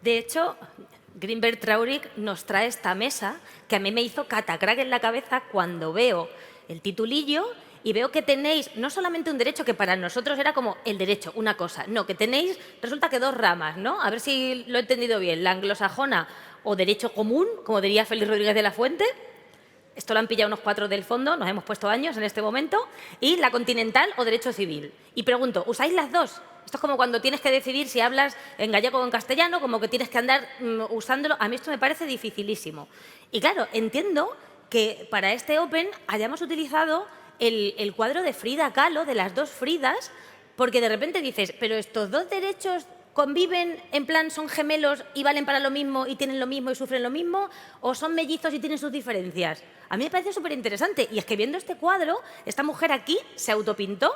De hecho, Greenberg Traurig nos trae esta mesa que a mí me hizo catacrack en la cabeza cuando veo el titulillo y veo que tenéis no solamente un derecho que para nosotros era como el derecho, una cosa, no, que tenéis, resulta que dos ramas, ¿no? A ver si lo he entendido bien, la anglosajona o derecho común, como diría Félix Rodríguez de la Fuente. Esto lo han pillado unos 4 del fondo, nos hemos puesto años en este momento, y la continental o derecho civil. Y pregunto, ¿usáis las dos? Esto es como cuando tienes que decidir si hablas en gallego o en castellano, como que tienes que andar usándolo. A mí esto me parece dificilísimo. Y claro, entiendo que para este Open hayamos utilizado el cuadro de Frida Kahlo, de las dos Fridas, porque de repente dices, pero estos dos derechos conviven, en plan son gemelos y valen para lo mismo y tienen lo mismo y sufren lo mismo, o son mellizos y tienen sus diferencias. A mí me parece súper interesante. Y es que viendo este cuadro, esta mujer aquí se autopintó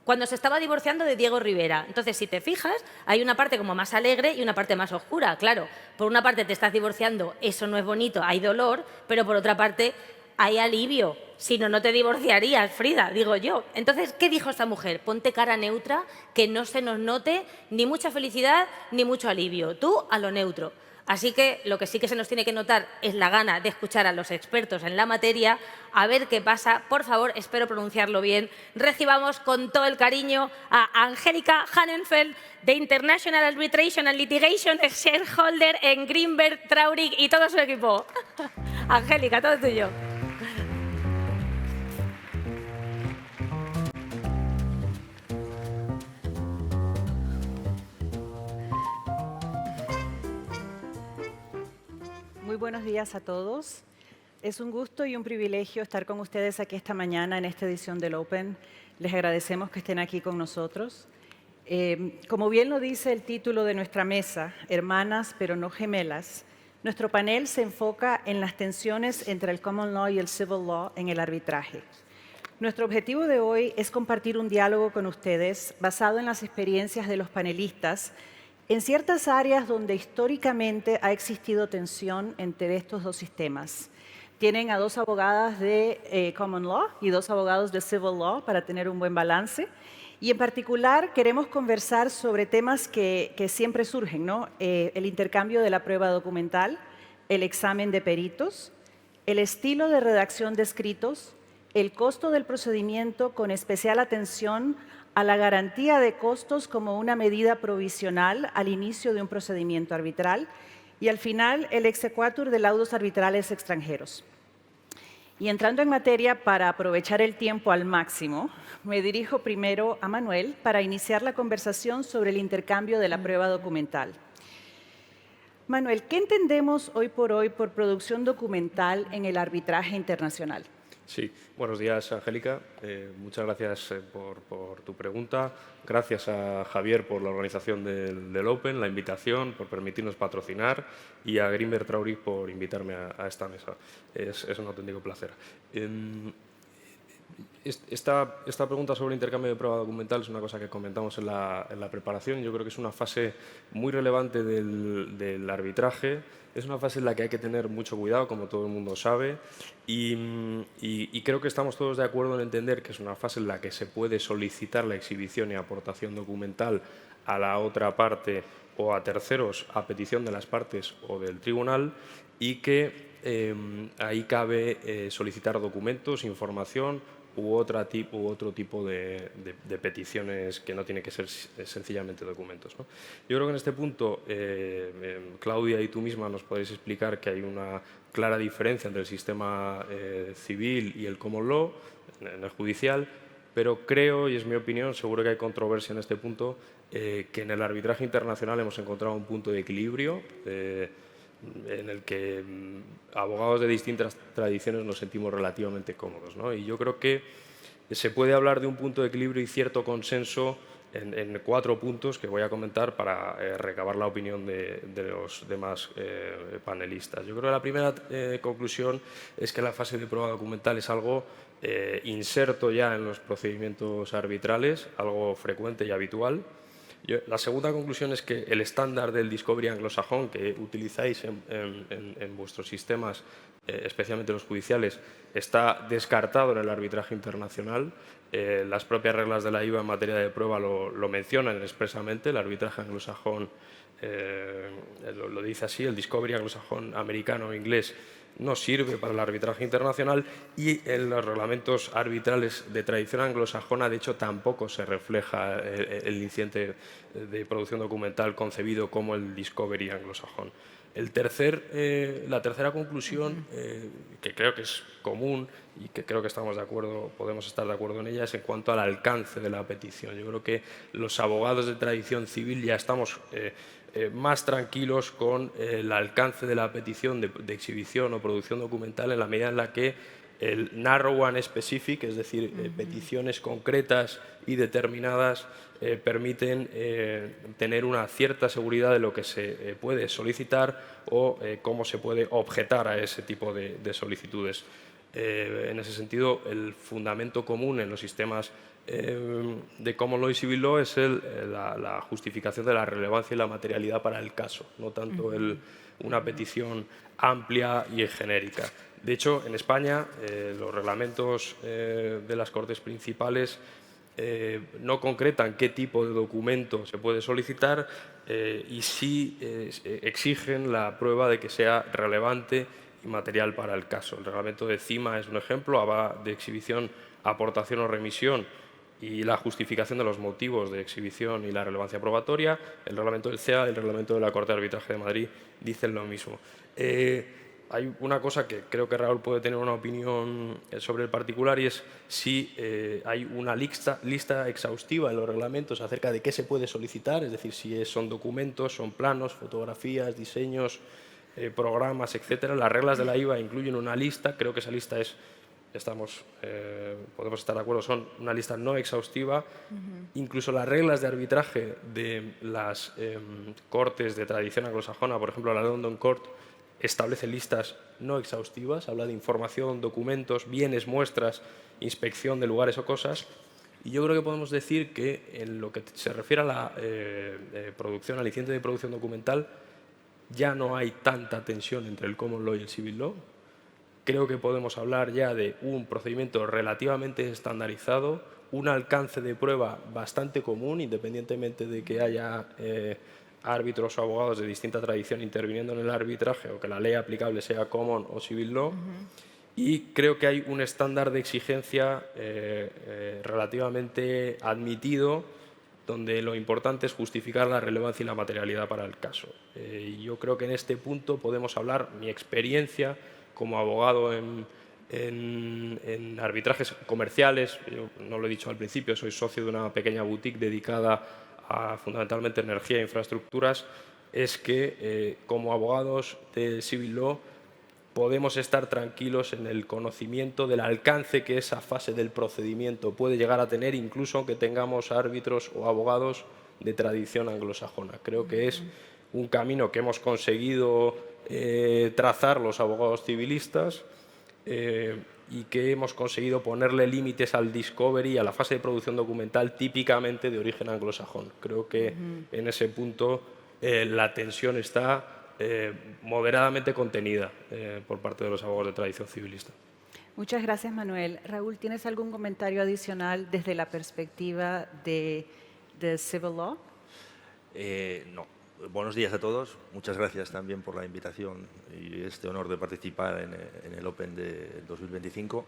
cuando se estaba divorciando de Diego Rivera. Entonces, si te fijas, hay una parte como más alegre y una parte más oscura. Claro, por una parte te estás divorciando, eso no es bonito, hay dolor, pero por otra parte hay alivio. Si no, no te divorciarías, Frida, digo yo. Entonces, ¿qué dijo esta mujer? Ponte cara neutra, que no se nos note ni mucha felicidad ni mucho alivio. Tú a lo neutro. Así que lo que sí que se nos tiene que notar es la gana de escuchar a los expertos en la materia, a ver qué pasa. Por favor, espero pronunciarlo bien. Recibamos con todo el cariño a Angélica Hannenfeld, de International Arbitration and Litigation Shareholder en Greenberg Traurig y todo su equipo. Angélica, todo tuyo. Muy buenos días a todos. Es un gusto y un privilegio estar con ustedes aquí esta mañana en esta edición del Open. Les agradecemos que estén aquí con nosotros. Como bien lo dice el título de nuestra mesa, Hermanas pero no gemelas, nuestro panel se enfoca en las tensiones entre el Common Law y el Civil Law en el arbitraje. Nuestro objetivo de hoy es compartir un diálogo con ustedes basado en las experiencias de los panelistas en ciertas áreas donde históricamente ha existido tensión entre estos dos sistemas. Tienen a dos abogadas de Common Law y dos abogados de Civil Law para tener un buen balance. Y en particular queremos conversar sobre temas que siempre surgen, ¿no? El intercambio de la prueba documental, el examen de peritos, el estilo de redacción de escritos, el costo del procedimiento con especial atención a la garantía de costos como una medida provisional al inicio de un procedimiento arbitral y al final el exequatur de laudos arbitrales extranjeros. Y entrando en materia para aprovechar el tiempo al máximo, me dirijo primero a Manuel para iniciar la conversación sobre el intercambio de la prueba documental. Manuel, ¿qué entendemos hoy por producción documental en el arbitraje internacional? Sí, buenos días, Angélica. Muchas gracias por tu pregunta. Gracias a Javier por la organización del Open, la invitación, por permitirnos patrocinar y a Greenberg Traurig por invitarme a esta mesa. Es un auténtico placer. Esta pregunta sobre el intercambio de prueba documental es una cosa que comentamos en la preparación. Yo creo que es una fase muy relevante del arbitraje. Es una fase en la que hay que tener mucho cuidado, como todo el mundo sabe, y creo que estamos todos de acuerdo en entender que es una fase en la que se puede solicitar la exhibición y aportación documental a la otra parte o a terceros a petición de las partes o del tribunal y que ahí cabe solicitar documentos, información u otro tipo de peticiones que no tiene que ser sencillamente documentos, ¿no? Yo creo que en este punto, Claudia y tú misma nos podéis explicar que hay una clara diferencia entre el sistema civil y el common law, en el judicial, pero creo, y es mi opinión, seguro que hay controversia en este punto, que en el arbitraje internacional hemos encontrado un punto de equilibrio en el que abogados de distintas tradiciones nos sentimos relativamente cómodos, ¿no? Y yo creo que se puede hablar de un punto de equilibrio y cierto consenso en 4 puntos que voy a comentar para recabar la opinión de los demás panelistas. Yo creo que la primera conclusión es que la fase de prueba documental es algo inserto ya en los procedimientos arbitrales, algo frecuente y habitual. La segunda conclusión es que el estándar del discovery anglosajón que utilizáis en vuestros sistemas, especialmente los judiciales, está descartado en el arbitraje internacional. Las propias reglas de la IVA en materia de prueba lo mencionan expresamente. El arbitraje anglosajón lo dice así, el discovery anglosajón americano o inglés no sirve para el arbitraje internacional, y en los reglamentos arbitrales de tradición anglosajona, de hecho, tampoco se refleja el incidente de producción documental concebido como el discovery anglosajón. La tercera conclusión, que creo que es común y que creo que estamos de acuerdo, podemos estar de acuerdo en ella, es en cuanto al alcance de la petición. Yo creo que los abogados de tradición civil ya estamos más tranquilos con el alcance de la petición de exhibición o producción documental, en la medida en la que el narrow and specific, es decir, peticiones concretas y determinadas, permiten tener una cierta seguridad de lo que se puede solicitar o cómo se puede objetar a ese tipo de solicitudes. En ese sentido, el fundamento común en los sistemas de Common Law y Civil Law es la justificación de la relevancia y la materialidad para el caso, no tanto una petición amplia y genérica. De hecho, en España, los reglamentos de las Cortes principales no concretan qué tipo de documento se puede solicitar y sí exigen la prueba de que sea relevante y material para el caso. El reglamento de CIMA es un ejemplo, habla de exhibición, aportación o remisión y la justificación de los motivos de exhibición y la relevancia probatoria. El reglamento del CEA y el reglamento de la Corte de Arbitraje de Madrid dicen lo mismo. Hay una cosa que creo que Raúl puede tener una opinión sobre el particular, y es si hay una lista exhaustiva en los reglamentos acerca de qué se puede solicitar, es decir, si son documentos, son planos, fotografías, diseños, programas, etcétera. Las reglas de la IVA incluyen una lista, creo que esa lista podemos estar de acuerdo, son una lista no exhaustiva. Incluso las reglas de arbitraje de las cortes de tradición anglosajona, por ejemplo la London Court, establece listas no exhaustivas, habla de información, documentos, bienes, muestras, inspección de lugares o cosas. Y yo creo que podemos decir que en lo que se refiere a la producción, al incidente de producción documental, ya no hay tanta tensión entre el Common Law y el Civil Law. Creo que podemos hablar ya de un procedimiento relativamente estandarizado, un alcance de prueba bastante común, independientemente de que haya árbitros o abogados de distinta tradición interviniendo en el arbitraje o que la ley aplicable sea Common o Civil Law. Y creo que hay un estándar de exigencia relativamente admitido, donde lo importante es justificar la relevancia y la materialidad para el caso. Yo creo que en este punto podemos hablar, mi experiencia como abogado en arbitrajes comerciales, yo no lo he dicho al principio, soy socio de una pequeña boutique dedicada a fundamentalmente energía e infraestructuras, es que como abogados de Civil Law podemos estar tranquilos en el conocimiento del alcance que esa fase del procedimiento puede llegar a tener, incluso aunque tengamos árbitros o abogados de tradición anglosajona. Creo que es un camino que hemos conseguido trazar los abogados civilistas y que hemos conseguido ponerle límites al discovery y a la fase de producción documental típicamente de origen anglosajón. Creo que en ese punto la tensión está moderadamente contenida por parte de los abogados de tradición civilista. Muchas gracias, Manuel. Raúl, ¿tienes algún comentario adicional desde la perspectiva de Civil Law? No. Buenos días a todos. Muchas gracias también por la invitación y este honor de participar en el Open de 2025.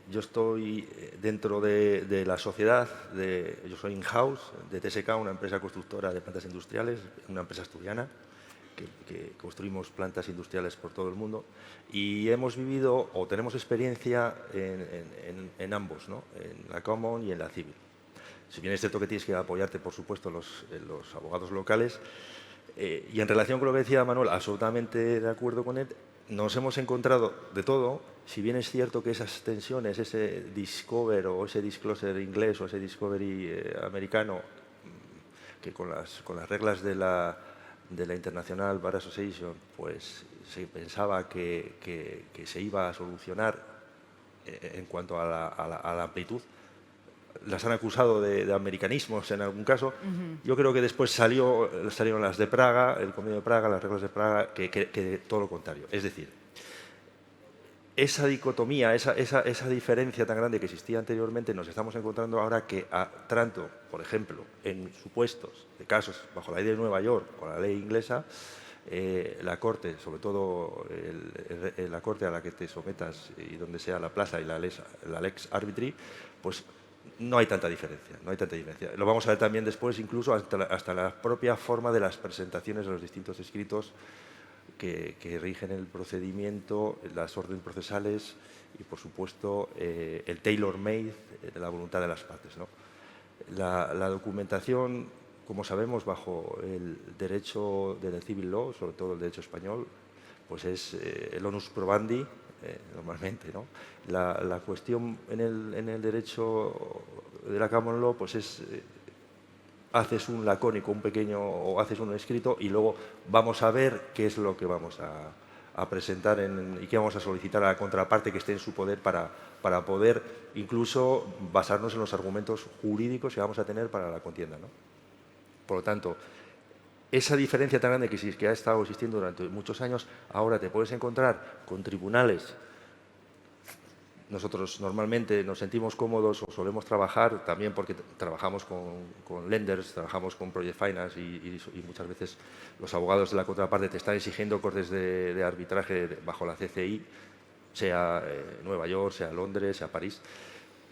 Yo estoy dentro de la sociedad, yo soy in-house de TSK, una empresa constructora de plantas industriales, una empresa asturiana, que construimos plantas industriales por todo el mundo, y hemos vivido o tenemos experiencia en ambos, ¿no? En la Common y en la Civil. Si bien es cierto que tienes que apoyarte, por supuesto, en los abogados locales, y en relación con lo que decía Manuel, absolutamente de acuerdo con él, nos hemos encontrado de todo. Si bien es cierto que esas tensiones, ese discover o ese disclosure inglés o ese discovery americano, que con las reglas de la International Bar Association, pues se pensaba que se iba a solucionar en cuanto a la amplitud, las han acusado de americanismos en algún caso. Yo creo que después salieron las de Praga, el Convenio de Praga, las reglas de Praga, que todo lo contrario. Es decir, esa dicotomía, esa diferencia tan grande que existía anteriormente, nos estamos encontrando ahora que, tanto, por ejemplo, en supuestos de casos bajo la ley de Nueva York o la ley inglesa, la Corte, sobre todo la Corte a la que te sometas y donde sea la plaza y la lex arbitri, pues no hay tanta diferencia, no hay tanta diferencia. Lo vamos a ver también después, incluso hasta la propia forma de las presentaciones de los distintos escritos que rigen el procedimiento, las órdenes procesales y, por supuesto, el tailor-made de la voluntad de las partes, ¿no? La documentación, como sabemos, bajo el derecho del civil law, sobre todo el derecho español, pues es el onus probandi, normalmente, ¿no? La cuestión en el derecho de la common law pues es haces un lacónico, un pequeño, o haces un escrito y luego vamos a ver qué es lo que vamos a presentar y qué vamos a solicitar a la contraparte que esté en su poder para poder incluso basarnos en los argumentos jurídicos que vamos a tener para la contienda, ¿no? Por lo tanto, esa diferencia tan grande que ha estado existiendo durante muchos años, ahora te puedes encontrar con tribunales. Nosotros normalmente nos sentimos cómodos o solemos trabajar también porque trabajamos con lenders, trabajamos con project finance y muchas veces los abogados de la contraparte te están exigiendo cortes de arbitraje bajo la CCI, sea Nueva York, sea Londres, sea París.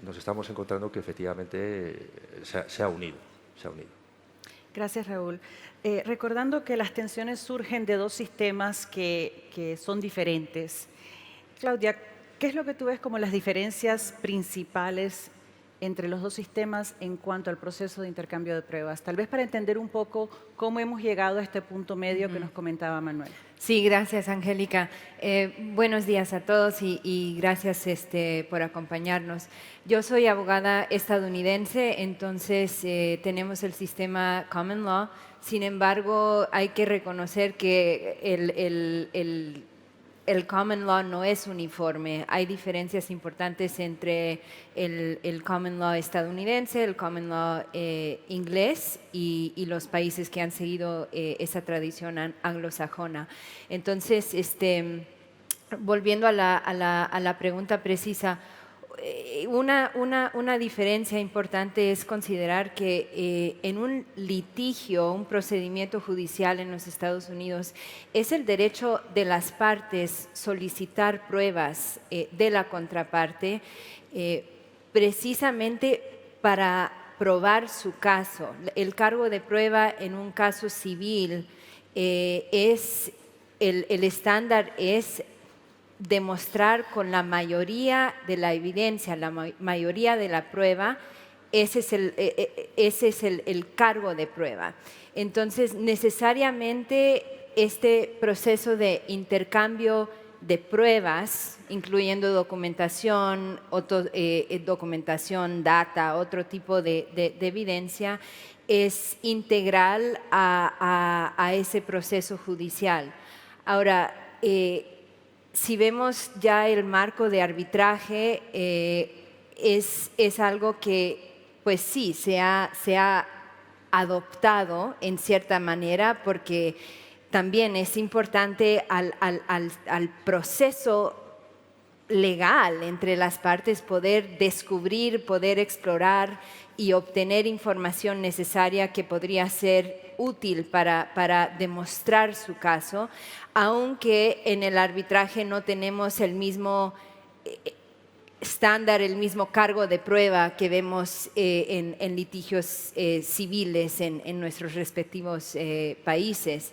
Nos estamos encontrando que efectivamente se ha unido. Gracias, Raúl. Recordando que las tensiones surgen de dos sistemas que son diferentes. Claudia, ¿qué es lo que tú ves como las diferencias principales entre los dos sistemas en cuanto al proceso de intercambio de pruebas? Tal vez para entender un poco cómo hemos llegado a este punto medio que nos comentaba Manuel. Sí, gracias, Angélica. Buenos días a todos y gracias por acompañarnos. Yo soy abogada estadounidense, entonces tenemos el sistema Common Law. Sin embargo, hay que reconocer que el Common Law no es uniforme. Hay diferencias importantes entre el Common Law estadounidense, el Common Law inglés y los países que han seguido esa tradición anglosajona. Entonces, volviendo a la pregunta precisa, una diferencia importante es considerar que en un litigio, un procedimiento judicial en los Estados Unidos, es el derecho de las partes solicitar pruebas de la contraparte precisamente para probar su caso. El cargo de prueba en un caso civil el estándar es demostrar con la mayoría de la evidencia, la mayoría de la prueba, ese es el cargo de prueba. Entonces, necesariamente este proceso de intercambio de pruebas, incluyendo documentación, data, otro tipo de evidencia, es integral a ese proceso judicial. Ahora, si vemos ya el marco de arbitraje, es algo que, pues sí, se ha adoptado en cierta manera porque también es importante al proceso legal entre las partes poder descubrir, poder explorar y obtener información necesaria que podría ser útil para demostrar su caso, aunque en el arbitraje no tenemos el mismo estándar, el mismo cargo de prueba que vemos en litigios civiles en nuestros respectivos países.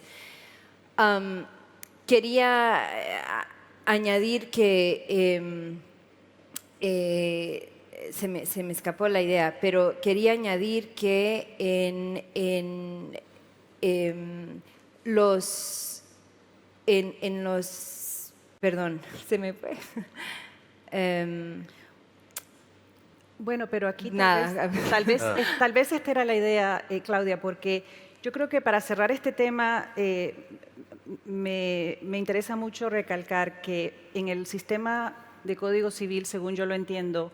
Quería añadir que se me escapó la idea, pero quería añadir que en los perdón, se me fue. Bueno, pero aquí Nada. tal vez esta era la idea, Claudia, porque yo creo que para cerrar este tema me interesa mucho recalcar que en el sistema de Código Civil, según yo lo entiendo,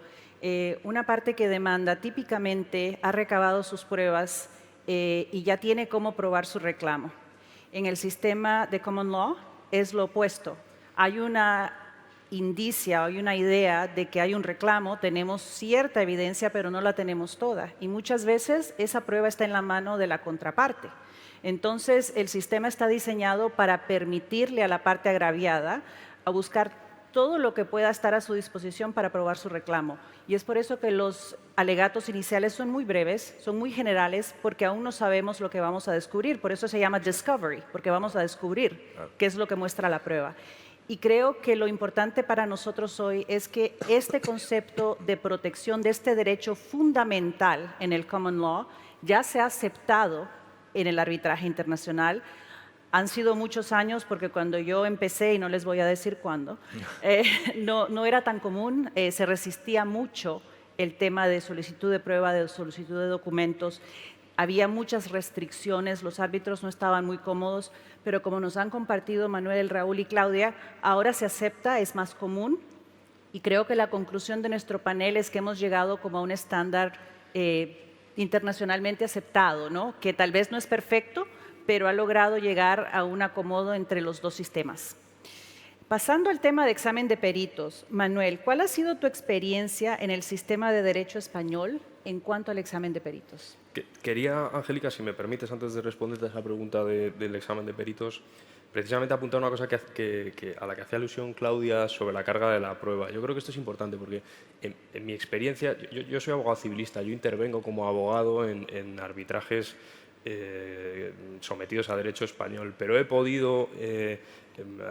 una parte que demanda típicamente ha recabado sus pruebas y ya tiene cómo probar su reclamo. En el sistema de Common Law es lo opuesto. Hay una indicia o hay una idea de que hay un reclamo, tenemos cierta evidencia, pero no la tenemos toda. Y muchas veces esa prueba está en la mano de la contraparte. Entonces, el sistema está diseñado para permitirle a la parte agraviada a buscar todo lo que pueda estar a su disposición para probar su reclamo. Y es por eso que los alegatos iniciales son muy breves, son muy generales, porque aún no sabemos lo que vamos a descubrir. Por eso se llama discovery, porque vamos a descubrir qué es lo que muestra la prueba. Y creo que lo importante para nosotros hoy es que este concepto de protección de este derecho fundamental en el common law ya se ha aceptado en el arbitraje internacional. Han sido muchos años, porque cuando yo empecé, y no les voy a decir cuándo, no era tan común, se resistía mucho el tema de solicitud de prueba, de solicitud de documentos. Había muchas restricciones, los árbitros no estaban muy cómodos, pero como nos han compartido Manuel, Raúl y Claudia, ahora se acepta, es más común, y creo que la conclusión de nuestro panel es que hemos llegado como a un estándar internacionalmente aceptado, ¿no? Que tal vez no es perfecto, pero ha logrado llegar a un acomodo entre los dos sistemas. Pasando al tema de examen de peritos, Manuel, ¿cuál ha sido tu experiencia en el sistema de derecho español en cuanto al examen de peritos? Quería, Angélica, si me permites, antes de responderte a esa pregunta del examen de peritos, precisamente apuntar una cosa a la que hacía alusión Claudia sobre la carga de la prueba. Yo creo que esto es importante porque en mi experiencia, yo soy abogado civilista, yo intervengo como abogado en arbitrajes sometidos a derecho español, pero he podido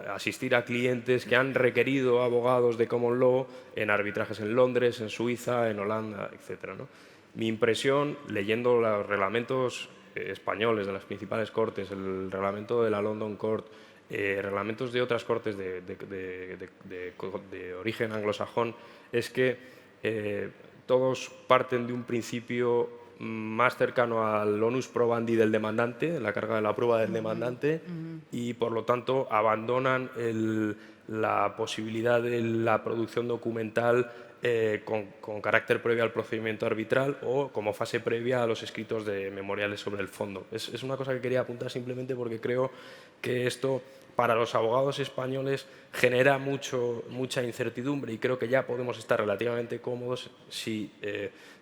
asistir a clientes que han requerido abogados de common law en arbitrajes en Londres, en Suiza, en Holanda, etc., ¿no? Mi impresión, leyendo los reglamentos españoles de las principales cortes, el reglamento de la London Court, reglamentos de otras cortes de origen anglosajón, es que todos parten de un principio más cercano al onus probandi del demandante, la carga de la prueba del demandante, y por lo tanto abandonan la posibilidad de la producción documental con carácter previo al procedimiento arbitral o como fase previa a los escritos de memoriales sobre el fondo. Es una cosa que quería apuntar simplemente porque creo que esto para los abogados españoles genera mucha incertidumbre y creo que ya podemos estar relativamente cómodos si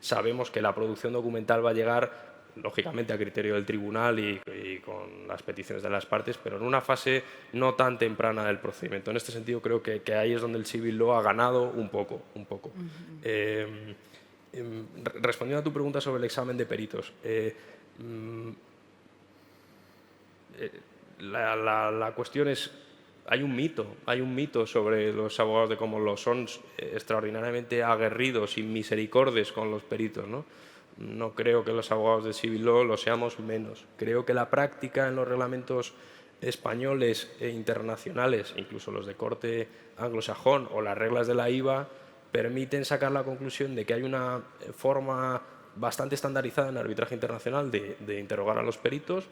sabemos que la producción documental va a llegar lógicamente a criterio del tribunal y con las peticiones de las partes, pero en una fase no tan temprana del procedimiento. En este sentido creo que ahí es donde el civil law ha ganado un poco. Respondiendo a tu pregunta sobre el examen de peritos, la cuestión es, hay un mito sobre los abogados de common law, son extraordinariamente aguerridos y misericordes con los peritos, ¿no? No creo que los abogados de civil law lo seamos menos. Creo que la práctica en los reglamentos españoles e internacionales, incluso los de corte anglosajón o las reglas de la IVA, permiten sacar la conclusión de que hay una forma bastante estandarizada en arbitraje internacional de interrogar a los peritos,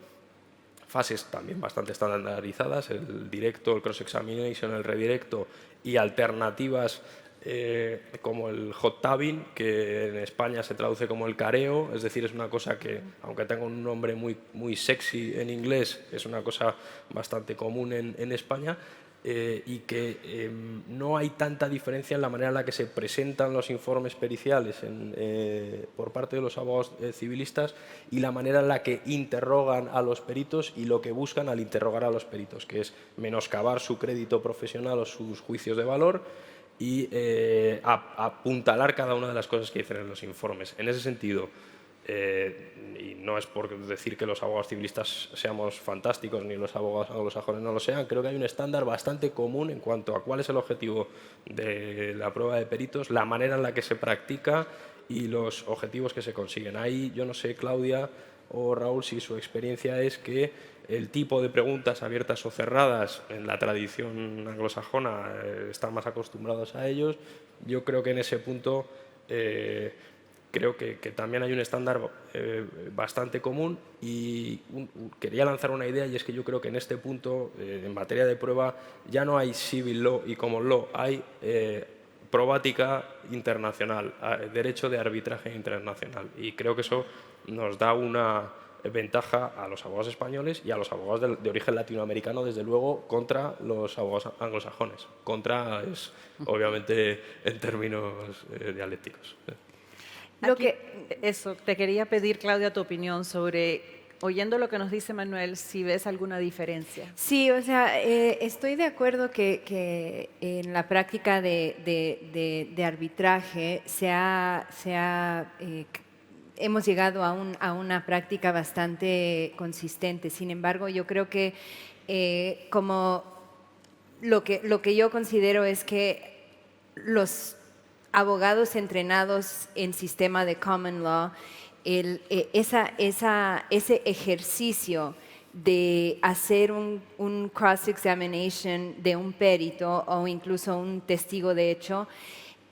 fases también bastante estandarizadas, el directo, el cross-examination, el redirecto y alternativas como el hot tabbing, que en España se traduce como el careo, es decir, es una cosa que, aunque tenga un nombre muy sexy en inglés, es una cosa bastante común en España, y que no hay tanta diferencia en la manera en la que se presentan los informes periciales por parte de los abogados civilistas y la manera en la que interrogan a los peritos y lo que buscan al interrogar a los peritos, que es menoscabar su crédito profesional o sus juicios de valor y apuntalar cada una de las cosas que dicen en los informes. En ese sentido, y no es por decir que los abogados civilistas seamos fantásticos ni los abogados anglosajones no lo sean, creo que hay un estándar bastante común en cuanto a cuál es el objetivo de la prueba de peritos, la manera en la que se practica y los objetivos que se consiguen. Ahí yo no sé, Claudia o Raúl, si su experiencia es que el tipo de preguntas abiertas o cerradas en la tradición anglosajona están más acostumbrados a ellos. Yo creo que en ese punto creo que también hay un estándar bastante común y quería lanzar una idea, y es que yo creo que en este punto, en materia de prueba, ya no hay civil law y common law, hay probática internacional, derecho de arbitraje internacional, y creo que eso nos da una ventaja a los abogados españoles y a los abogados de origen latinoamericano, desde luego, contra los abogados anglosajones. Contra es, obviamente, en términos dialécticos. Eso, te quería pedir, Claudia, tu opinión sobre, oyendo lo que nos dice Manuel, si ves alguna diferencia. Sí, o sea, estoy de acuerdo que en la práctica de arbitraje hemos llegado a una práctica bastante consistente. Sin embargo, yo creo que como lo que yo considero es que los abogados entrenados en sistema de common law, ese ejercicio de hacer un cross-examination de un perito o incluso un testigo de hecho,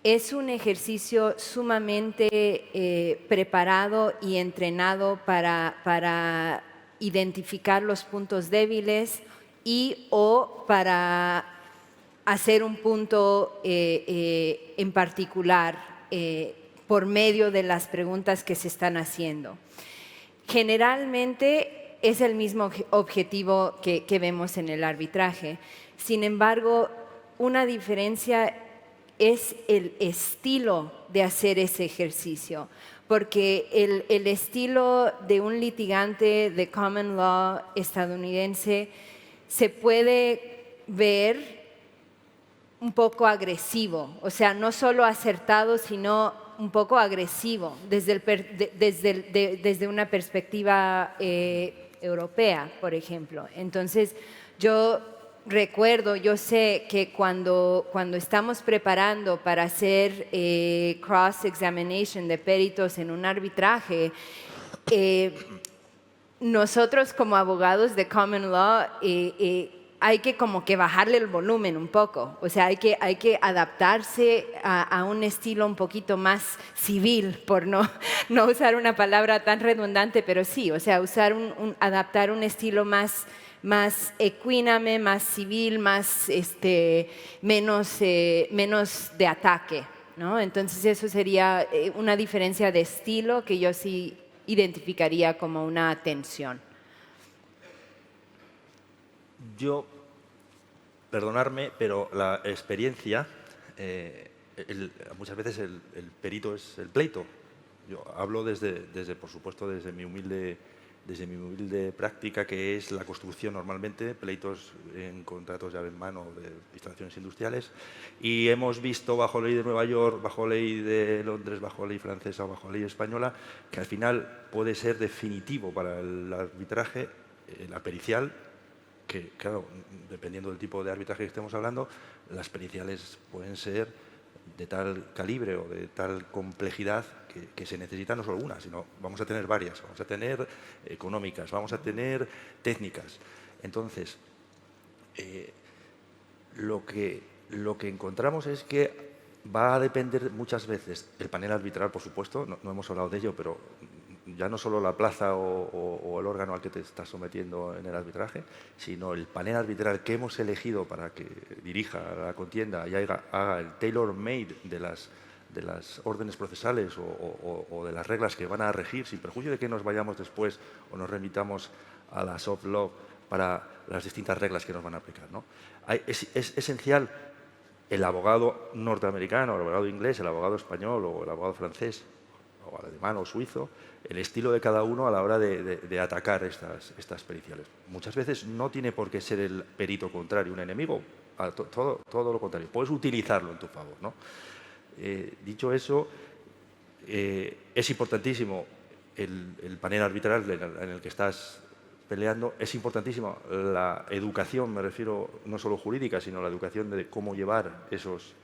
es un ejercicio sumamente preparado y entrenado para identificar los puntos débiles y o para hacer un punto en particular por medio de las preguntas que se están haciendo. Generalmente es el mismo objetivo que vemos en el arbitraje. Sin embargo, una diferencia es el estilo de hacer ese ejercicio, porque el estilo de un litigante de common law estadounidense se puede ver un poco agresivo, o sea, no solo acertado, sino un poco agresivo desde una perspectiva europea, por ejemplo. Entonces, yo sé que cuando estamos preparando para hacer cross-examination de peritos en un arbitraje, nosotros como abogados de common law hay que como que bajarle el volumen un poco, o sea, hay que adaptarse a un estilo un poquito más civil, por no usar una palabra tan redundante, pero sí, o sea, adaptar un estilo más ecuánime, más civil, más menos de ataque, ¿no? Entonces eso sería una diferencia de estilo que yo sí identificaría como una tensión. Yo, perdonarme, pero la experiencia, muchas veces el perito es el pleito. Yo hablo por supuesto, desde mi humilde práctica, que es la construcción normalmente de pleitos en contratos llave en mano de instalaciones industriales. Y hemos visto bajo ley de Nueva York, bajo ley de Londres, bajo ley francesa o bajo ley española, que al final puede ser definitivo para el arbitraje, la pericial, que, claro, dependiendo del tipo de arbitraje que estemos hablando, las periciales pueden ser de tal calibre o de tal complejidad que se necesita no solo una, sino vamos a tener varias. Vamos a tener económicas, vamos a tener técnicas. Entonces, lo que encontramos es que va a depender muchas veces el panel arbitral, por supuesto, no hemos hablado de ello, pero ya no solo la plaza o el órgano al que te estás sometiendo en el arbitraje, sino el panel arbitral que hemos elegido para que dirija la contienda y haga el tailor-made de las órdenes procesales o de las reglas que van a regir, sin perjuicio de que nos vayamos después o nos remitamos a la soft law para las distintas reglas que nos van a aplicar, ¿no? Es esencial el abogado norteamericano, el abogado inglés, el abogado español o el abogado francés o alemán o suizo, el estilo de cada uno a la hora de atacar estas periciales. Muchas veces no tiene por qué ser el perito contrario un enemigo, todo lo contrario. Puedes utilizarlo en tu favor, ¿no? Dicho eso, es importantísimo el panel arbitral en el que estás peleando. Es importantísima la educación, me refiero no solo jurídica, sino la educación de cómo llevar esos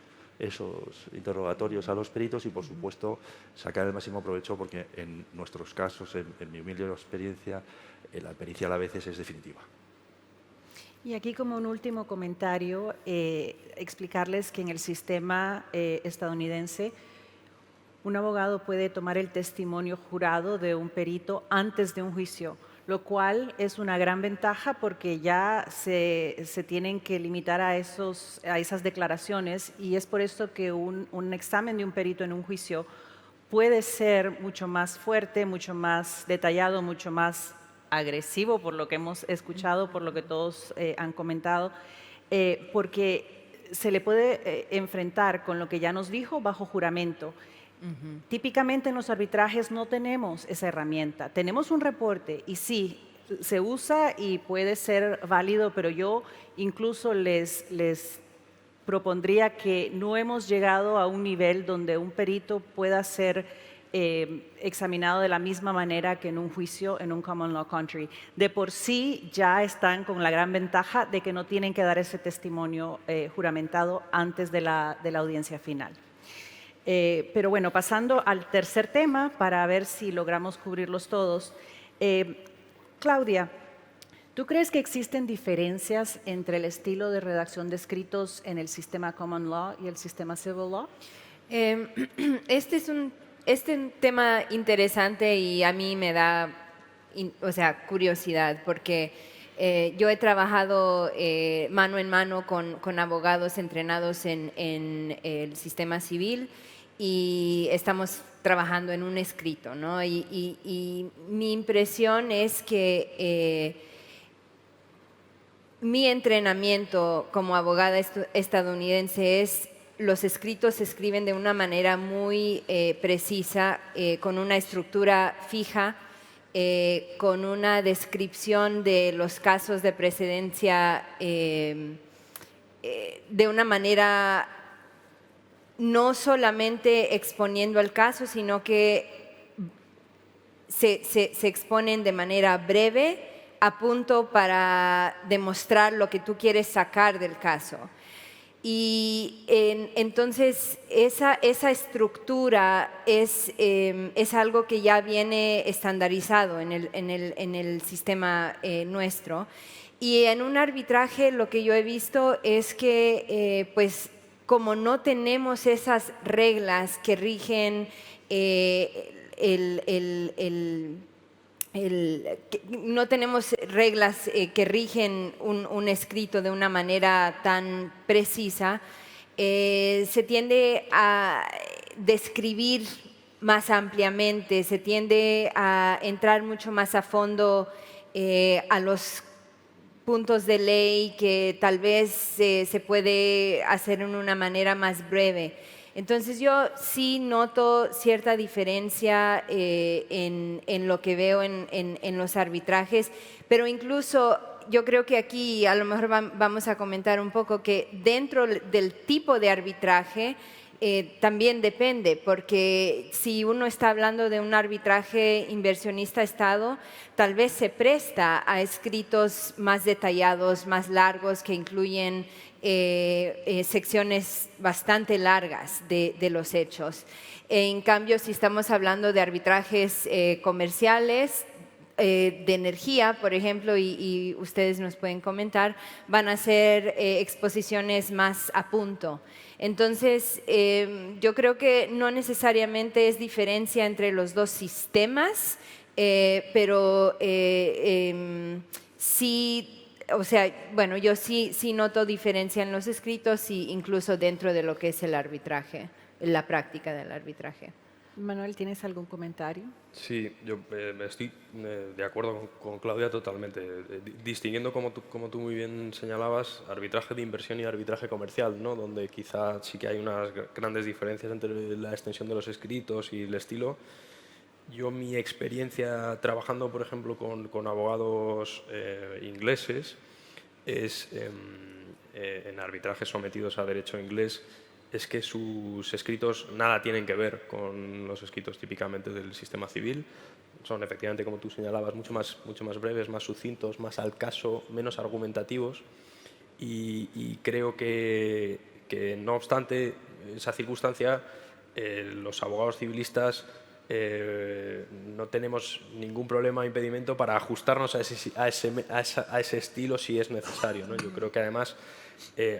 interrogatorios a los peritos y, por supuesto, sacar el máximo provecho, porque en nuestros casos, en mi humilde experiencia, la pericial a veces es definitiva. Y aquí, como un último comentario, explicarles que en el sistema estadounidense un abogado puede tomar el testimonio jurado de un perito antes de un juicio, lo cual es una gran ventaja porque ya se tienen que limitar a esas declaraciones, y es por eso que un examen de un perito en un juicio puede ser mucho más fuerte, mucho más detallado, mucho más agresivo por lo que hemos escuchado, por lo que todos han comentado, porque se le puede enfrentar con lo que ya nos dijo bajo juramento. Típicamente en los arbitrajes no tenemos esa herramienta. Tenemos un reporte y sí, se usa y puede ser válido, pero yo incluso les propondría que no hemos llegado a un nivel donde un perito pueda ser examinado de la misma manera que en un juicio en un common law country. De por sí ya están con la gran ventaja de que no tienen que dar ese testimonio juramentado antes de la audiencia final. Pero bueno, pasando al tercer tema para ver si logramos cubrirlos todos. Claudia, ¿tú crees que existen diferencias entre el estilo de redacción de escritos en el sistema Common Law y el sistema Civil Law? Este es un tema interesante y a mí me da curiosidad porque yo he trabajado mano en mano con abogados entrenados en el sistema civil y estamos trabajando en un escrito, ¿no? Y mi impresión es que mi entrenamiento como abogada estadounidense es los escritos se escriben de una manera muy precisa, con una estructura fija, con una descripción de los casos de precedencia de una manera no solamente exponiendo el caso, sino que se exponen de manera breve, a punto para demostrar lo que tú quieres sacar del caso. Y entonces esa estructura es algo que ya viene estandarizado en el sistema nuestro. Y en un arbitraje lo que yo he visto es que pues como no tenemos esas reglas que rigen no tenemos reglas que rigen un escrito de una manera tan precisa, se tiende a describir más ampliamente, se tiende a entrar mucho más a fondo a los puntos de ley que tal vez se puede hacer en una manera más breve. Entonces yo sí noto cierta diferencia en lo que veo en los arbitrajes, pero incluso yo creo que aquí a lo mejor vamos a comentar un poco que dentro del tipo de arbitraje también depende, porque si uno está hablando de un arbitraje inversionista-Estado, tal vez se presta a escritos más detallados, más largos, que incluyen secciones bastante largas de los hechos. En cambio, si estamos hablando de arbitrajes comerciales, de energía, por ejemplo, y ustedes nos pueden comentar, van a ser exposiciones más a punto. Entonces, yo creo que no necesariamente es diferencia entre los dos sistemas, pero sí, o sea, bueno, yo sí noto diferencia en los escritos e incluso dentro de lo que es el arbitraje, la práctica del arbitraje. Manuel, ¿tienes algún comentario? Sí, yo estoy de acuerdo con Claudia totalmente. Distinguiendo, como tú muy bien señalabas, arbitraje de inversión y arbitraje comercial, ¿no? Donde quizá sí que hay unas grandes diferencias entre la extensión de los escritos y el estilo. Yo, mi experiencia trabajando, por ejemplo, con abogados ingleses, es en arbitrajes sometidos a derecho inglés, es que sus escritos nada tienen que ver con los escritos típicamente del sistema civil. Son efectivamente, como tú señalabas, mucho más breves, más sucintos, más al caso, menos argumentativos. Y creo que no obstante esa circunstancia, los abogados civilistas no tenemos ningún problema o impedimento para ajustarnos a ese estilo si es necesario, ¿no? Yo creo que además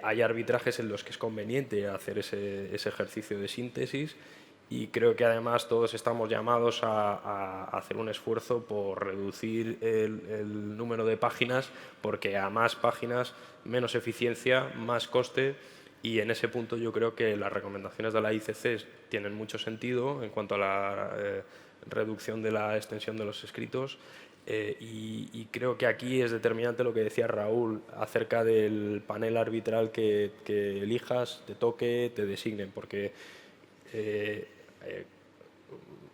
hay arbitrajes en los que es conveniente hacer ese ejercicio de síntesis, y creo que además todos estamos llamados a hacer un esfuerzo por reducir el número de páginas, porque a más páginas, menos eficiencia, más coste. Y en ese punto yo creo que las recomendaciones de la ICC tienen mucho sentido en cuanto a la reducción de la extensión de los escritos. Y creo que aquí es determinante lo que decía Raúl acerca del panel arbitral que elijas, te toque, te designen, porque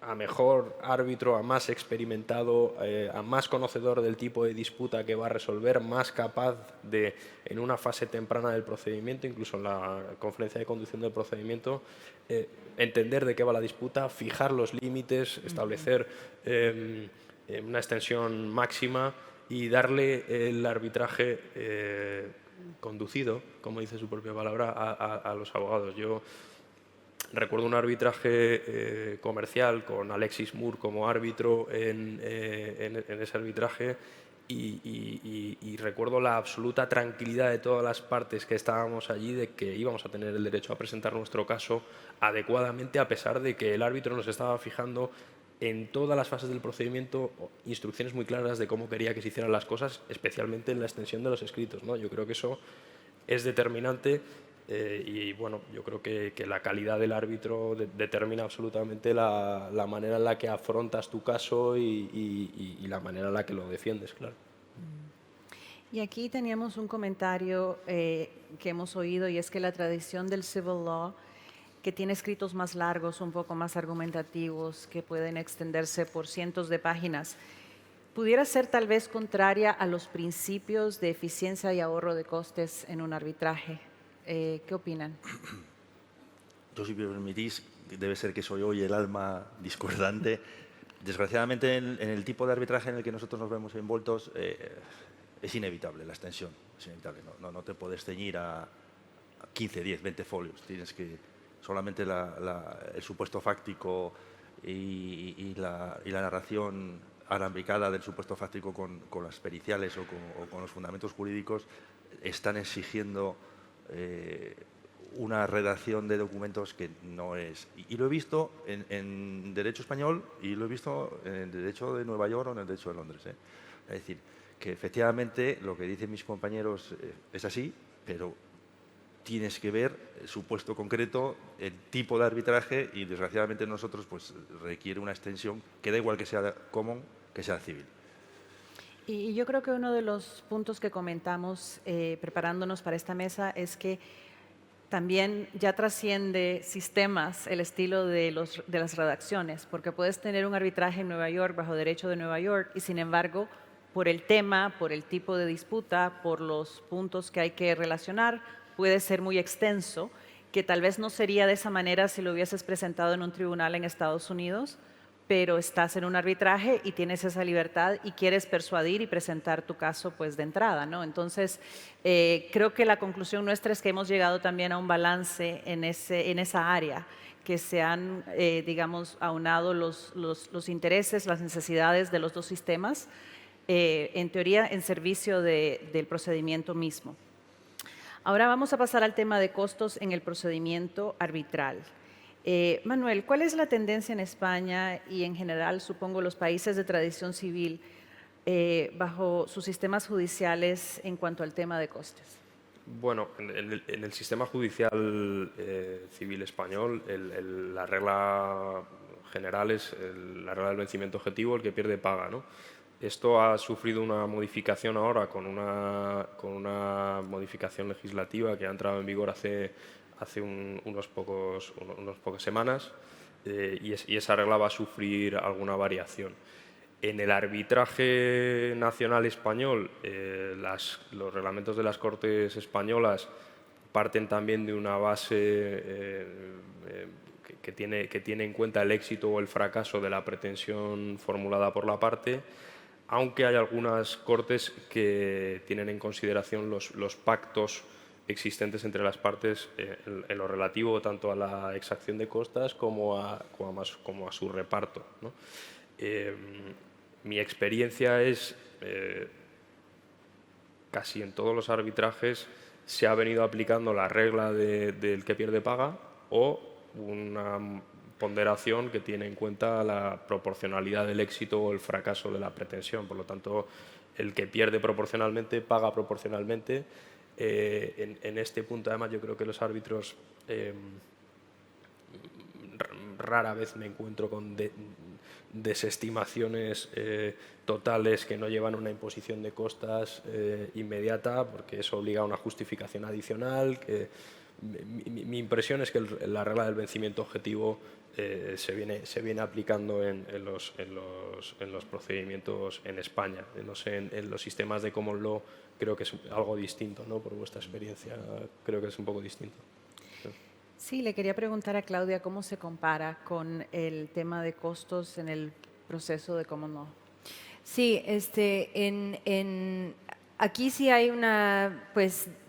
a mejor árbitro, a más experimentado, a más conocedor del tipo de disputa que va a resolver, más capaz de, en una fase temprana del procedimiento, incluso en la conferencia de conducción del procedimiento, entender de qué va la disputa, fijar los límites, establecer una extensión máxima y darle el arbitraje conducido, como dice su propia palabra, a los abogados. Yo recuerdo un arbitraje comercial con Alexis Moore como árbitro en ese arbitraje y recuerdo la absoluta tranquilidad de todas las partes que estábamos allí de que íbamos a tener el derecho a presentar nuestro caso adecuadamente, a pesar de que el árbitro nos estaba fijando en todas las fases del procedimiento instrucciones muy claras de cómo quería que se hicieran las cosas, especialmente en la extensión de los escritos, ¿no? Yo creo que eso es determinante. Y bueno, yo creo que la calidad del árbitro determina absolutamente la manera en la que afrontas tu caso y la manera en la que lo defiendes, claro. Y aquí teníamos un comentario que hemos oído, y es que la tradición del civil law, que tiene escritos más largos, un poco más argumentativos, que pueden extenderse por cientos de páginas, pudiera ser tal vez contraria a los principios de eficiencia y ahorro de costes en un arbitraje. ¿Qué opinan? Yo, si me permitís, debe ser que soy hoy el alma discordante. Desgraciadamente, en el tipo de arbitraje en el que nosotros nos vemos envueltos, es inevitable la extensión. Es inevitable. No te puedes ceñir a 15, 10, 20 folios. Tienes que solamente el supuesto fáctico y la narración alambicada del supuesto fáctico con las periciales o con los fundamentos jurídicos están exigiendo una redacción de documentos que no es. Y lo he visto en derecho español y lo he visto en el derecho de Nueva York o en el derecho de Londres. Es decir, que efectivamente lo que dicen mis compañeros es así, pero tienes que ver el supuesto concreto, el tipo de arbitraje, y desgraciadamente nosotros pues requiere una extensión que da igual que sea común, que sea civil. Y yo creo que uno de los puntos que comentamos preparándonos para esta mesa es que también ya trasciende sistemas el estilo de las redacciones, porque puedes tener un arbitraje en Nueva York bajo derecho de Nueva York y, sin embargo, por el tema, por el tipo de disputa, por los puntos que hay que relacionar, puede ser muy extenso, que tal vez no sería de esa manera si lo hubieses presentado en un tribunal en Estados Unidos, pero estás en un arbitraje y tienes esa libertad y quieres persuadir y presentar tu caso pues de entrada, ¿no? Entonces, creo que la conclusión nuestra es que hemos llegado también a un balance en esa área, que se han, digamos, aunado los intereses, las necesidades de los dos sistemas, en teoría en servicio del procedimiento mismo. Ahora vamos a pasar al tema de costos en el procedimiento arbitral. Manuel, ¿cuál es la tendencia en España y en general, supongo, los países de tradición civil bajo sus sistemas judiciales en cuanto al tema de costes? Bueno, en el sistema judicial civil español, la regla general es la regla del vencimiento objetivo, el que pierde paga, ¿no? Esto ha sufrido una modificación ahora con una modificación legislativa que ha entrado en vigor hace unas pocas semanas y esa regla va a sufrir alguna variación. En el arbitraje nacional español, los reglamentos de las Cortes españolas parten también de una base que tiene en cuenta el éxito o el fracaso de la pretensión formulada por la parte, aunque hay algunas Cortes que tienen en consideración los pactos existentes entre las partes en lo relativo tanto a la exacción de costas como a su reparto, ¿no? Mi experiencia es casi en todos los arbitrajes se ha venido aplicando la regla del que pierde paga o una ponderación que tiene en cuenta la proporcionalidad del éxito o el fracaso de la pretensión. Por lo tanto, el que pierde proporcionalmente paga proporcionalmente. En este punto, además, yo creo que los árbitros rara vez me encuentro con desestimaciones totales que no llevan a una imposición de costas inmediata, porque eso obliga a una justificación adicional. Mi impresión es que la regla del vencimiento objetivo se viene aplicando en los procedimientos en España. No sé, en los sistemas de common law creo que es algo distinto, ¿no? Por vuestra experiencia creo que es un poco distinto. Sí, le quería preguntar a Claudia cómo se compara con el tema de costos en el proceso de common law. Sí, aquí sí hay una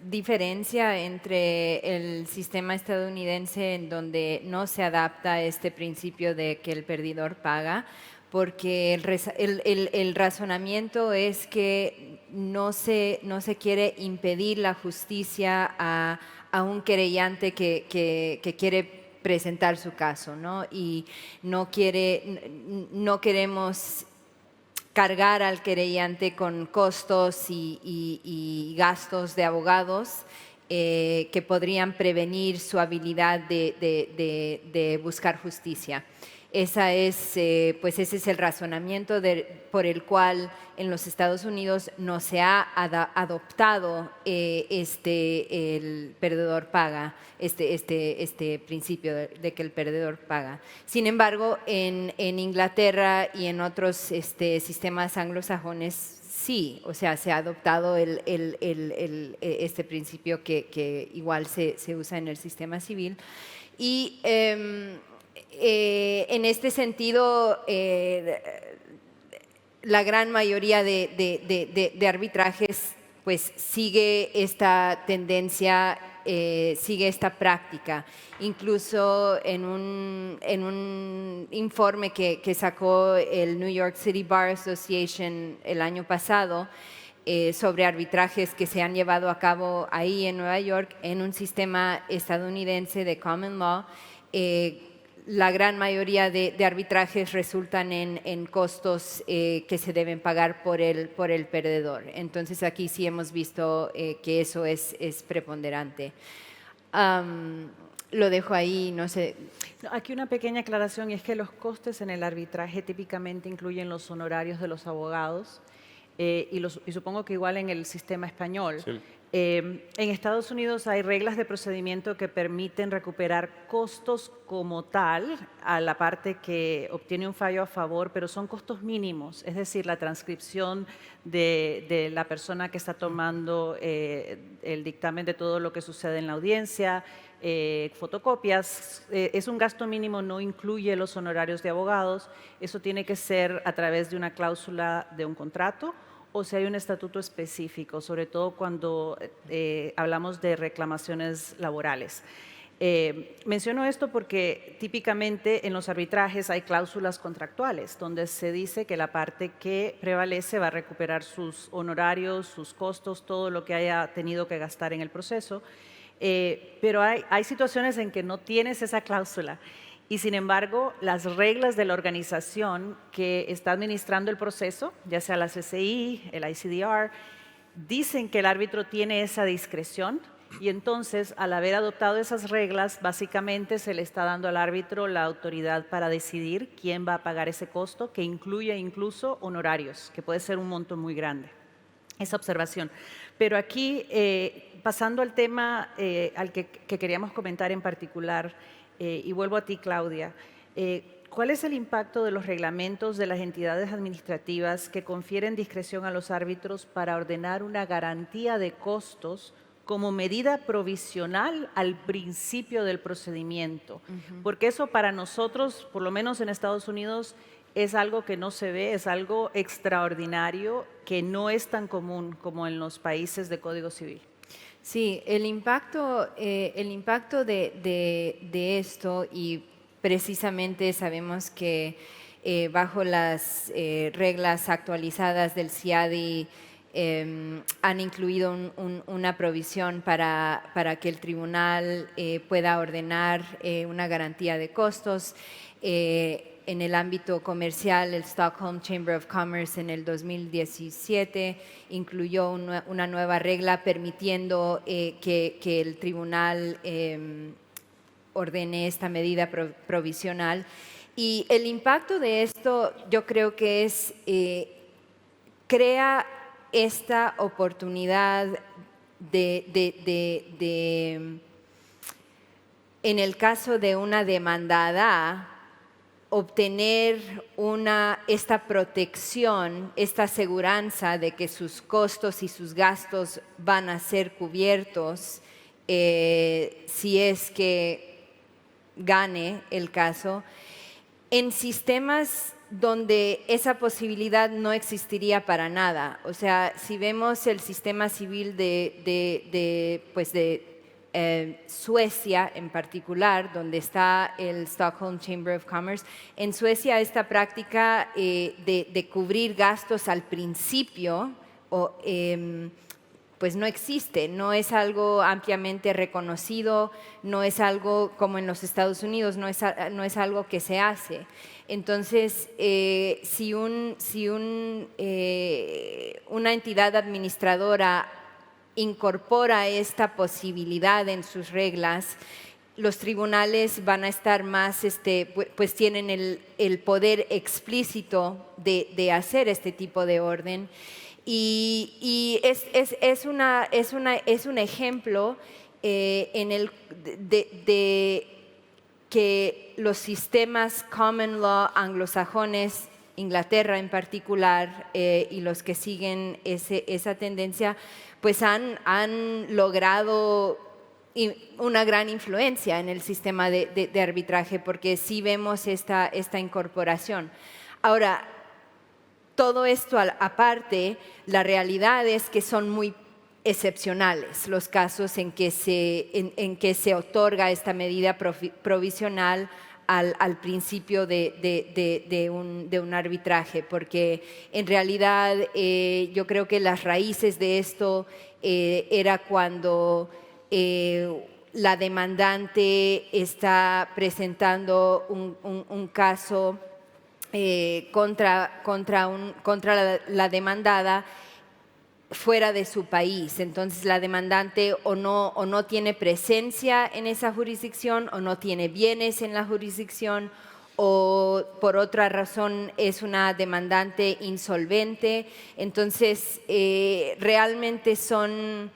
diferencia entre el sistema estadounidense, en donde no se adapta este principio de que el perdidor paga, porque el razonamiento es que no se quiere impedir la justicia a un querellante que quiere presentar su caso, ¿no? Y no queremos cargar al querellante con costos y gastos de abogados que podrían prevenir su habilidad de buscar justicia. Ese es el razonamiento por el cual en los Estados Unidos no se ha adoptado el perdedor paga, este principio de que el perdedor paga. Sin embargo, en Inglaterra y en otros sistemas anglosajones, sí, o sea, se ha adoptado este principio que igual se usa en el sistema civil. Y en este sentido, la gran mayoría de arbitrajes pues sigue esta tendencia, sigue esta práctica. Incluso en un informe que sacó el New York City Bar Association el año pasado, sobre arbitrajes que se han llevado a cabo ahí en Nueva York en un sistema estadounidense de common law, la gran mayoría de arbitrajes resultan en costos que se deben pagar por el perdedor. Entonces aquí sí hemos visto que eso es preponderante. Lo dejo ahí, no sé. Aquí una pequeña aclaración, y es que los costes en el arbitraje típicamente incluyen los honorarios de los abogados y supongo que igual en el sistema español. Sí. En Estados Unidos hay reglas de procedimiento que permiten recuperar costos como tal a la parte que obtiene un fallo a favor, pero son costos mínimos, es decir, la transcripción de la persona que está tomando el dictamen de todo lo que sucede en la audiencia, fotocopias, es un gasto mínimo, no incluye los honorarios de abogados, eso tiene que ser a través de una cláusula de un contrato o si hay un estatuto específico, sobre todo cuando hablamos de reclamaciones laborales. Menciono esto porque típicamente en los arbitrajes hay cláusulas contractuales donde se dice que la parte que prevalece va a recuperar sus honorarios, sus costos, todo lo que haya tenido que gastar en el proceso, pero hay situaciones en que no tienes esa cláusula. Y sin embargo, las reglas de la organización que está administrando el proceso, ya sea la CCI, el ICDR, dicen que el árbitro tiene esa discreción y entonces, al haber adoptado esas reglas, básicamente se le está dando al árbitro la autoridad para decidir quién va a pagar ese costo, que incluye incluso honorarios, que puede ser un monto muy grande. Esa observación. Pero aquí, pasando al tema al que queríamos comentar en particular, y vuelvo a ti, Claudia, ¿cuál es el impacto de los reglamentos de las entidades administrativas que confieren discreción a los árbitros para ordenar una garantía de costos como medida provisional al principio del procedimiento? Porque eso para nosotros, por lo menos en Estados Unidos, es algo que no se ve, es algo extraordinario que no es tan común como en los países de Código Civil. Sí, el impacto de esto, y precisamente sabemos que bajo las reglas actualizadas del CIADI han incluido una provisión para que el tribunal pueda ordenar una garantía de costos. En el ámbito comercial, el Stockholm Chamber of Commerce en el 2017 incluyó una nueva regla permitiendo que el tribunal ordene esta medida provisional. Y el impacto de esto yo creo que es, crea esta oportunidad en el caso de una demandada, obtener esta protección, esta aseguranza de que sus costos y sus gastos van a ser cubiertos si es que gane el caso, en sistemas donde esa posibilidad no existiría para nada. O sea, si vemos el sistema civil de Suecia en particular, donde está el Stockholm Chamber of Commerce, en Suecia esta práctica de cubrir gastos al principio pues no existe, no es algo ampliamente reconocido, no es algo como en los Estados Unidos, no es algo que se hace. Entonces, si una entidad administradora incorpora esta posibilidad en sus reglas, los tribunales van a estar más, pues tienen el poder explícito de hacer este tipo de orden. Y es un ejemplo de que los sistemas common law anglosajones, Inglaterra en particular, y los que siguen esa tendencia, pues han logrado una gran influencia en el sistema de arbitraje, porque sí vemos esta incorporación. Ahora, todo esto aparte, la realidad es que son muy excepcionales los casos en que se otorga esta medida provisional al principio de un arbitraje, porque en realidad yo creo que las raíces de esto era cuando la demandante está presentando un caso contra la demandada fuera de su país. Entonces la demandante o no tiene presencia en esa jurisdicción, o no tiene bienes en la jurisdicción, o por otra razón es una demandante insolvente. Entonces realmente son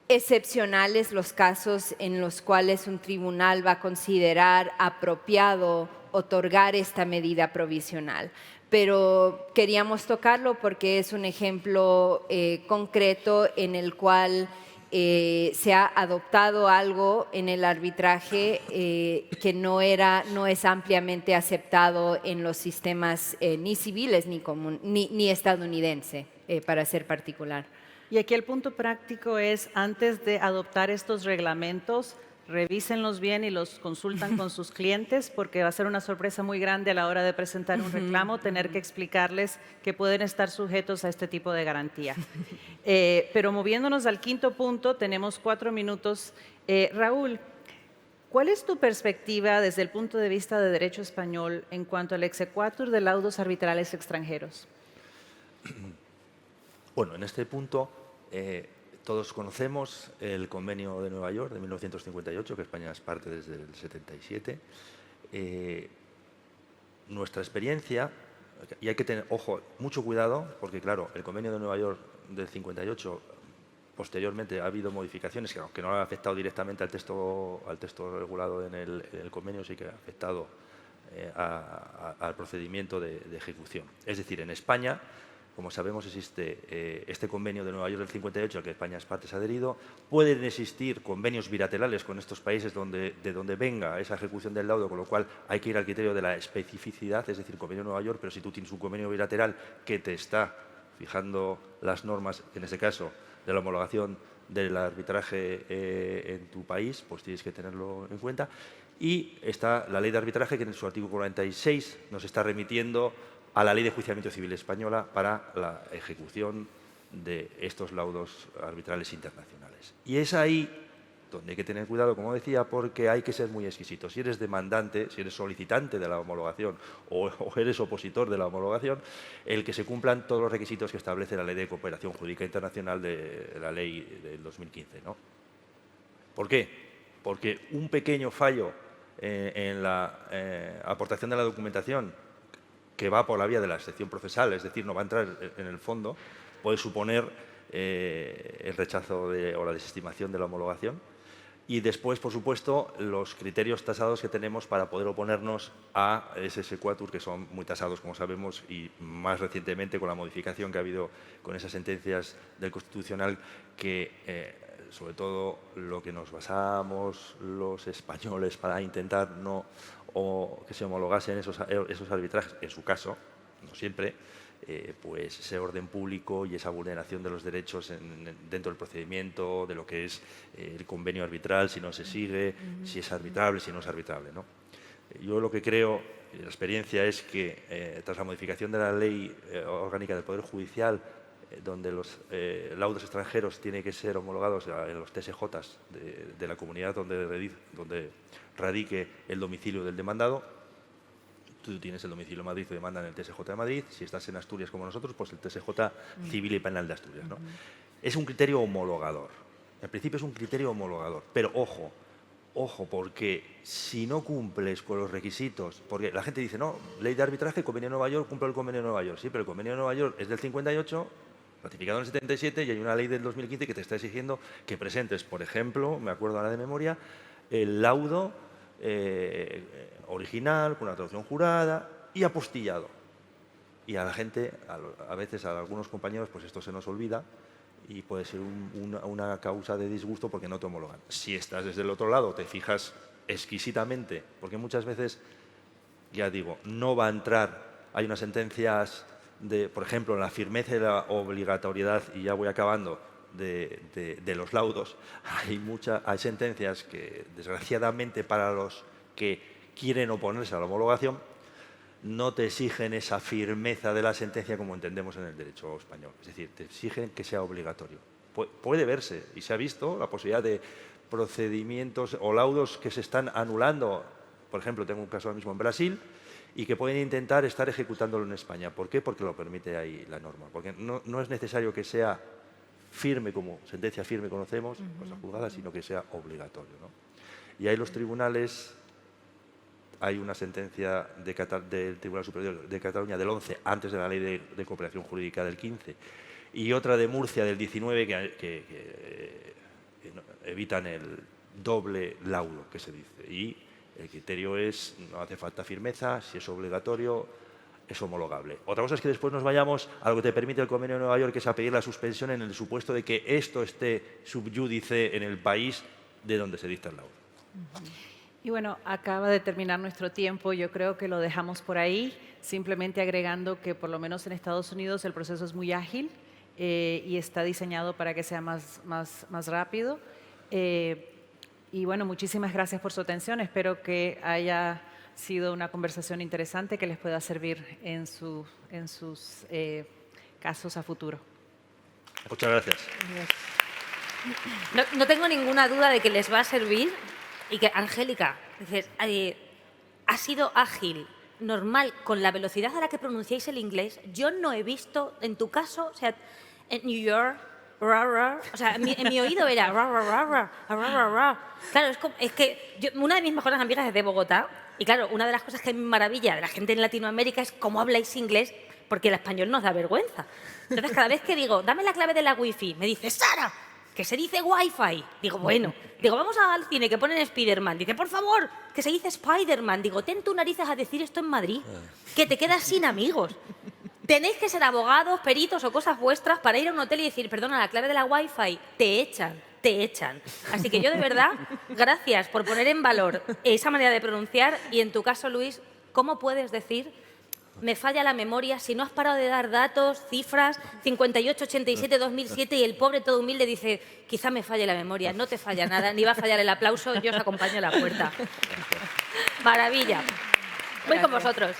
excepcionales los casos en los cuales un tribunal va a considerar apropiado otorgar esta medida provisional. Pero queríamos tocarlo porque es un ejemplo concreto en el cual se ha adoptado algo en el arbitraje que no es ampliamente aceptado en los sistemas ni civiles ni estadounidense, para ser particular. Y aquí el punto práctico es, antes de adoptar estos reglamentos, revísenlos bien y los consultan con sus clientes, porque va a ser una sorpresa muy grande a la hora de presentar un reclamo, tener que explicarles que pueden estar sujetos a este tipo de garantía. Pero moviéndonos al quinto punto, tenemos 4 minutos. Raúl, ¿cuál es tu perspectiva desde el punto de vista de derecho español en cuanto al exequatur de laudos arbitrales extranjeros? Bueno, en este punto todos conocemos el Convenio de Nueva York de 1958, que España es parte desde el 77. Nuestra experiencia, y hay que tener, ojo, mucho cuidado, porque claro, el Convenio de Nueva York del 58, posteriormente ha habido modificaciones que, aunque no han afectado directamente al texto regulado en el convenio, sí que ha afectado al procedimiento de ejecución. Es decir, en España, como sabemos, existe este convenio de Nueva York del 58 al que España es parte, se ha adherido. Pueden existir convenios bilaterales con estos países de donde venga esa ejecución del laudo, con lo cual hay que ir al criterio de la especificidad, es decir, convenio de Nueva York, pero si tú tienes un convenio bilateral que te está fijando las normas, en este caso, de la homologación del arbitraje en tu país, pues tienes que tenerlo en cuenta. Y está la ley de arbitraje, que en su artículo 46 nos está remitiendo a la Ley de Enjuiciamiento Civil Española para la ejecución de estos laudos arbitrales internacionales. Y es ahí donde hay que tener cuidado, como decía, porque hay que ser muy exquisito. Si eres demandante, si eres solicitante de la homologación o eres opositor de la homologación, el que se cumplan todos los requisitos que establece la Ley de Cooperación Jurídica Internacional de la Ley del 2015, ¿no? ¿Por qué? Porque un pequeño fallo en la aportación de la documentación que va por la vía de la excepción procesal, es decir, no va a entrar en el fondo, puede suponer el rechazo o la desestimación de la homologación. Y después, por supuesto, los criterios tasados que tenemos para poder oponernos a ese Quatur, que son muy tasados, como sabemos, y más recientemente con la modificación que ha habido con esas sentencias del Constitucional que, sobre todo, lo que nos basamos los españoles para intentar que se homologasen esos arbitrajes, en su caso, no siempre, pues ese orden público y esa vulneración de los derechos dentro del procedimiento, de lo que es el convenio arbitral, si no se sigue, si es arbitrable, si no es arbitrable, ¿no? Yo lo que creo, la experiencia es que tras la modificación de la Ley Orgánica del Poder Judicial, donde los laudos extranjeros tienen que ser homologados en los TSJs de la comunidad donde radique el domicilio del demandado. Tú tienes el domicilio en Madrid, te demandan el TSJ de Madrid. Si estás en Asturias como nosotros, pues el TSJ civil y penal de Asturias, ¿no? Es un criterio homologador. En principio es un criterio homologador. Pero ojo, porque si no cumples con los requisitos, porque la gente dice, no, ley de arbitraje, convenio de Nueva York, cumple el convenio de Nueva York. Sí, pero el convenio de Nueva York es del 58, ratificado en el 77, y hay una ley del 2015 que te está exigiendo que presentes, por ejemplo, me acuerdo ahora de memoria, el laudo original, con una traducción jurada y apostillado. Y a la gente, a veces a algunos compañeros, pues esto se nos olvida y puede ser una causa de disgusto porque no te homologan. Si estás desde el otro lado, te fijas exquisitamente, porque muchas veces, ya digo, no va a entrar, hay unas sentencias por ejemplo, en la firmeza y la obligatoriedad, y ya voy acabando, de los laudos, hay sentencias que, desgraciadamente, para los que quieren oponerse a la homologación, no te exigen esa firmeza de la sentencia como entendemos en el derecho español. Es decir, te exigen que sea obligatorio. Puede verse, y se ha visto, la posibilidad de procedimientos o laudos que se están anulando. Por ejemplo, tengo un caso ahora mismo en Brasil, y que pueden intentar estar ejecutándolo en España. ¿Por qué? Porque lo permite ahí la norma. Porque no es necesario que sea firme, como sentencia firme conocemos, cosa juzgada, sino que sea obligatorio, ¿no? Y ahí los tribunales, hay una sentencia del Tribunal Superior de Cataluña del 11, antes de la Ley de Cooperación Jurídica del 15, y otra de Murcia del 19 que evitan el doble laudo, que se dice. Y el criterio es, no hace falta firmeza, si es obligatorio, es homologable. Otra cosa es que después nos vayamos a lo que te permite el Convenio de Nueva York, que es a pedir la suspensión en el supuesto de que esto esté subyúdice en el país de donde se dicta el laudo. Y bueno, acaba de terminar nuestro tiempo. Yo creo que lo dejamos por ahí, simplemente agregando que por lo menos en Estados Unidos el proceso es muy ágil y está diseñado para que sea más rápido. Y bueno, muchísimas gracias por su atención. Espero que haya sido una conversación interesante que les pueda servir en sus casos a futuro. Muchas gracias. No tengo ninguna duda de que les va a servir y que, Angélica, dices, ha sido ágil, normal, con la velocidad a la que pronunciáis el inglés. Yo no he visto, en tu caso, o sea, en New York, o sea, en mi oído era Claro, es que una de mis mejores amigas es de Bogotá y claro, una de las cosas que me maravilla de la gente en Latinoamérica es cómo habláis inglés, porque el español nos da vergüenza. Entonces, cada vez que digo, dame la clave de la wifi, me dice, Sara, que se dice wifi. Digo, bueno. Digo, vamos al cine, que ponen Spiderman. Dice, por favor, que se dice Spiderman. Digo, ten tus narices a decir esto en Madrid, que te quedas sin amigos. Tenéis que ser abogados, peritos o cosas vuestras para ir a un hotel y decir, perdona, la clave de la wifi, te echan. Así que yo, de verdad, gracias por poner en valor esa manera de pronunciar. Y en tu caso, Luis, ¿cómo puedes decir, me falla la memoria, si no has parado de dar datos, cifras, 58, 87, 2007, y el pobre todo humilde dice, quizá me falle la memoria? No te falla nada, ni va a fallar el aplauso, yo os acompaño a la puerta. Maravilla. Voy con vosotros.